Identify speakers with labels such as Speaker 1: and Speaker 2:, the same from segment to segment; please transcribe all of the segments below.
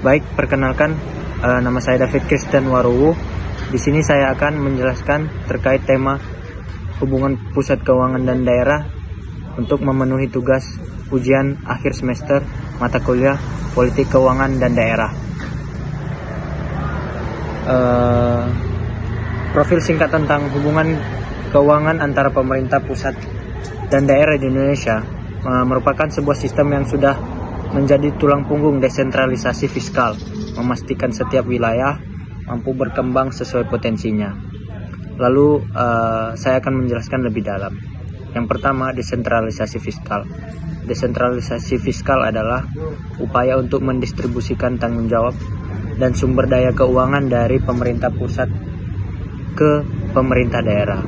Speaker 1: Baik, perkenalkan, nama saya David Kristen Waruwu. Di sini saya akan menjelaskan terkait tema hubungan pusat keuangan dan daerah untuk memenuhi tugas ujian akhir semester mata kuliah politik keuangan dan daerah. Profil singkat tentang hubungan keuangan antara pemerintah pusat dan daerah di Indonesia merupakan sebuah sistem yang sudah menjadi tulang punggung desentralisasi fiskal, memastikan setiap wilayah mampu berkembang sesuai potensinya. Lalu saya akan menjelaskan lebih dalam. Yang pertama, desentralisasi fiskal. Desentralisasi fiskal adalah upaya untuk mendistribusikan tanggung jawab dan sumber daya keuangan dari pemerintah pusat ke pemerintah daerah.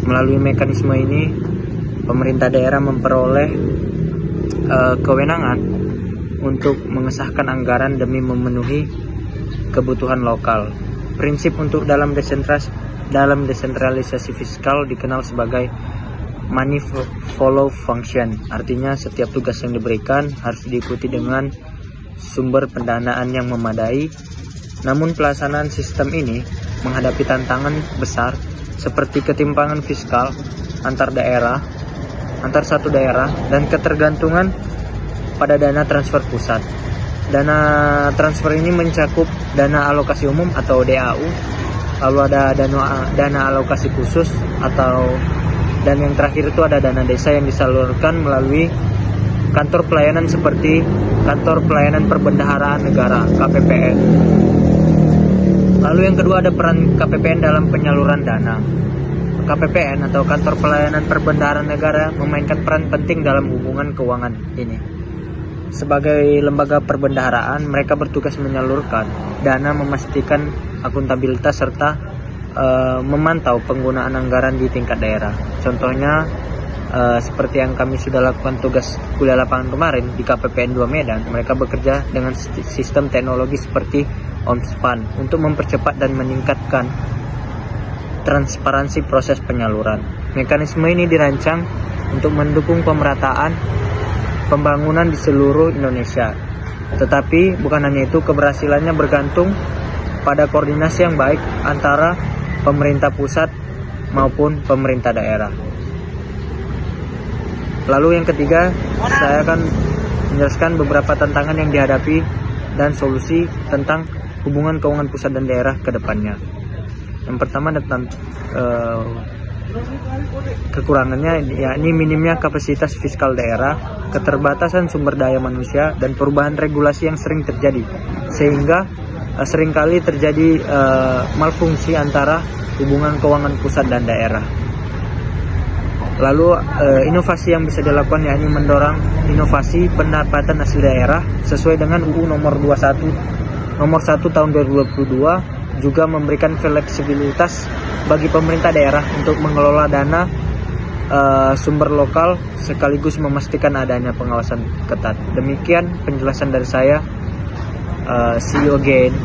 Speaker 1: Melalui mekanisme ini, pemerintah daerah memperoleh kewenangan untuk mengesahkan anggaran demi memenuhi kebutuhan lokal. Prinsip untuk dalam desentralisasi fiskal dikenal sebagai money follow function. Artinya setiap tugas yang diberikan harus diikuti dengan sumber pendanaan yang memadai. Namun pelaksanaan sistem ini menghadapi tantangan besar seperti ketimpangan fiskal antar daerah, antar satu daerah, dan ketergantungan pada dana transfer pusat. Dana transfer ini mencakup dana alokasi umum atau DAU, lalu ada dana alokasi khusus dan yang terakhir itu ada dana desa yang disalurkan melalui kantor pelayanan seperti Kantor Pelayanan Perbendaharaan Negara (KPPN). Lalu yang kedua ada peran KPPN dalam penyaluran dana. KPPN atau Kantor Pelayanan Perbendaharaan Negara memainkan peran penting dalam hubungan keuangan ini. Sebagai lembaga perbendaharaan, mereka bertugas menyalurkan dana, memastikan akuntabilitas serta memantau penggunaan anggaran di tingkat daerah. Contohnya seperti yang kami sudah lakukan tugas kuliah lapangan kemarin di KPPN 2 Medan, mereka bekerja dengan sistem teknologi seperti OMSPAN untuk mempercepat dan meningkatkan transparansi proses penyaluran. Mekanisme ini dirancang untuk mendukung pemerataan pembangunan di seluruh Indonesia. Tetapi bukan hanya itu, keberhasilannya bergantung pada koordinasi yang baik antara pemerintah pusat maupun pemerintah daerah. Lalu yang ketiga, saya akan menjelaskan beberapa tantangan yang dihadapi dan solusi tentang hubungan keuangan pusat dan daerah ke depannya. Yang pertama tentang kekurangannya, yakni minimnya kapasitas fiskal daerah, keterbatasan sumber daya manusia, dan perubahan regulasi yang sering terjadi, sehingga seringkali terjadi malfungsi antara hubungan keuangan pusat dan daerah. Lalu inovasi yang bisa dilakukan yakni mendorong inovasi pendapatan asli daerah sesuai dengan UU nomor 1 tahun 2022, juga memberikan fleksibilitas bagi pemerintah daerah untuk mengelola dana sumber lokal sekaligus memastikan adanya pengawasan ketat. Demikian penjelasan dari saya. See you again.